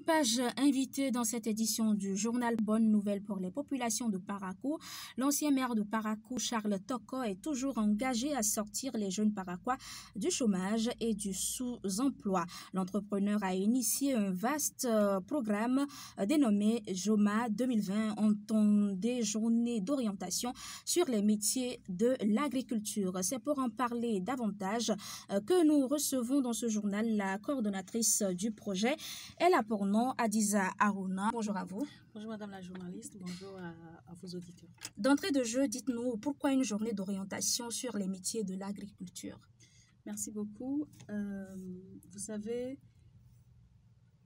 page invitée dans cette édition du journal Bonne Nouvelle pour les populations de Parakou. L'ancien maire de Parakou, Charles Toko, est toujours engagé à sortir les jeunes Parakois du chômage et du sous-emploi. L'entrepreneur a initié un vaste programme dénommé JOMA 2020 en temps des journées d'orientation sur les métiers de l'agriculture. C'est pour en parler davantage que nous recevons dans ce journal la coordonnatrice du projet. Elle a pour nom Adiza Aruna. Bonjour à vous. Bonjour Madame la journaliste, bonjour à vos auditeurs. D'entrée de jeu, dites-nous pourquoi une journée d'orientation sur les métiers de l'agriculture? Merci beaucoup. Vous savez,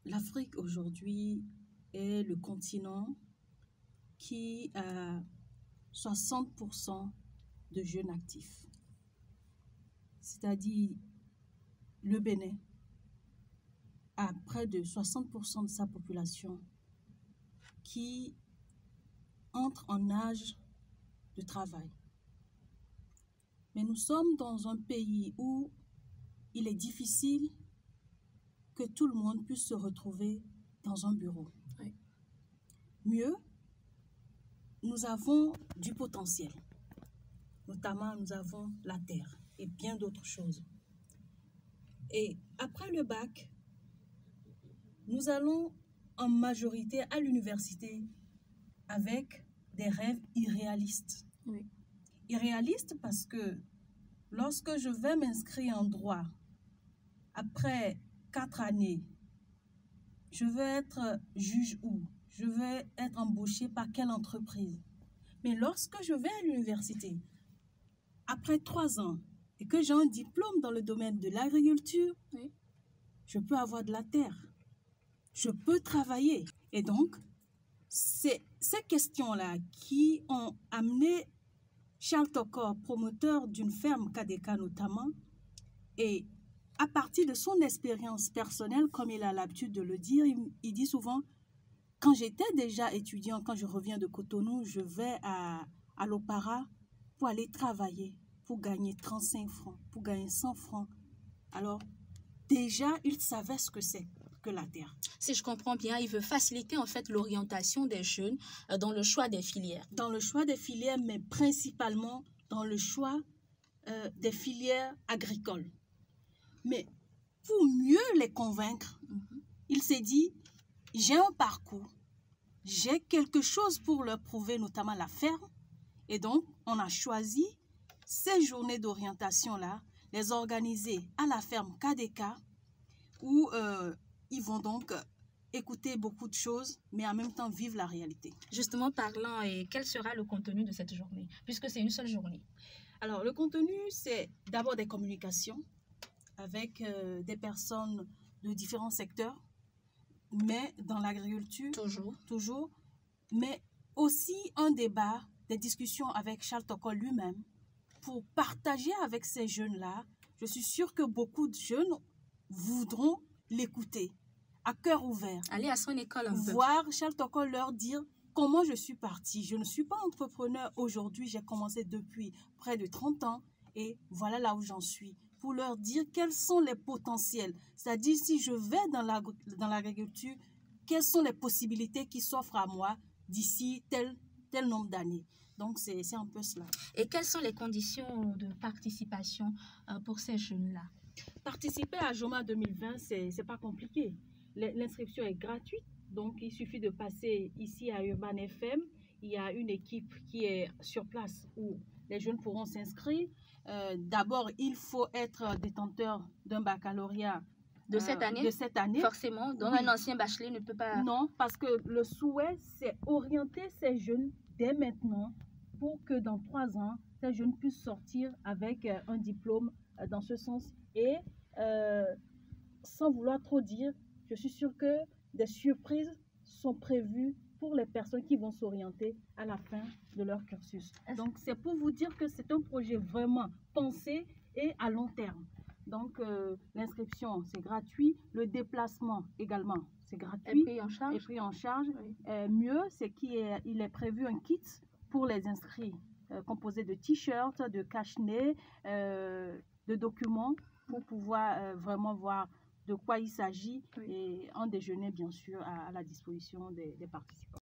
l'Afrique aujourd'hui est le continent qui a 60% de jeunes actifs. C'est-à-dire le Bénin a près de 60% de sa population qui entre en âge de travail. Mais nous sommes dans un pays où il est difficile que tout le monde puisse se retrouver dans un bureau. Oui. Mieux, nous avons du potentiel. Notamment, nous avons la terre et bien d'autres choses. Et après le bac, nous allons en majorité à l'université avec des rêves irréalistes. Oui. Irréalistes parce que lorsque je vais m'inscrire en droit, après 4 années, je vais être juge où? Je vais être embauché par quelle entreprise? Mais lorsque je vais à l'université, après 3 ans, et que j'ai un diplôme dans le domaine de l'agriculture, Oui. je peux avoir de la terre. Je peux travailler. Et donc, c'est ces questions-là qui ont amené Charles Toko, promoteur d'une ferme KDK notamment, et à partir de son expérience personnelle, comme il a l'habitude de le dire, il dit souvent, quand j'étais déjà étudiant, quand je reviens de Cotonou, je vais à l'Opara pour aller travailler, pour gagner 35 francs, pour gagner 100 francs. Alors, déjà, il savait ce que c'est que la terre. Si je comprends bien, il veut faciliter en fait l'orientation des jeunes dans le choix des filières. Dans le choix des filières, mais principalement dans le choix des filières agricoles. Mais pour mieux les convaincre, il s'est dit, j'ai un parcours, j'ai quelque chose pour leur prouver, notamment la ferme. Et donc, on a choisi ces journées d'orientation-là, les organiser à la ferme KDK, où ils vont donc écouter beaucoup de choses, mais en même temps vivre la réalité. Justement parlant, et quel sera le contenu de cette journée, puisque c'est une seule journée? Alors, le contenu, c'est d'abord des communications avec des personnes de différents secteurs, mais dans l'agriculture, toujours, mais aussi un débat, des discussions avec Charles Toko lui-même, pour partager avec ces jeunes-là. Je suis sûre que beaucoup de jeunes voudront l'écouter, à cœur ouvert. Aller à son école un peu. Voir Charles Toko leur dire comment je suis partie. Je ne suis pas entrepreneur aujourd'hui, j'ai commencé depuis près de 30 ans et voilà là où j'en suis. Pour leur dire quels sont les potentiels. C'est-à-dire si je vais dans l'agriculture, quelles sont les possibilités qui s'offrent à moi d'ici tel nombre d'années. Donc c'est un peu cela. Et quelles sont les conditions de participation pour ces jeunes-là? Participer à JOMA 2020, c'est pas compliqué. L'inscription est gratuite, donc il suffit de passer ici à Urban FM. Il y a une équipe qui est sur place où les jeunes pourront s'inscrire. D'abord, il faut être détenteur d'un baccalauréat de cette année. Forcément, donc oui. Un ancien bachelier ne peut pas... Non, parce que le souhait, c'est orienter ces jeunes dès maintenant pour que dans 3 ans, ces jeunes puissent sortir avec un diplôme dans ce sens. Et sans vouloir trop dire, je suis sûre que des surprises sont prévues pour les personnes qui vont s'orienter à la fin de leur cursus. Donc, c'est pour vous dire que c'est un projet vraiment pensé et à long terme. Donc, l'inscription, c'est gratuit. Le déplacement également, c'est gratuit. Et pris en charge. Oui. Mieux, c'est qu'il est prévu un kit pour les inscrits, composé de t-shirts, de cache-nez, de documents pour pouvoir vraiment voir de quoi il s'agit Oui. et un déjeuner, bien sûr, à la disposition des participants.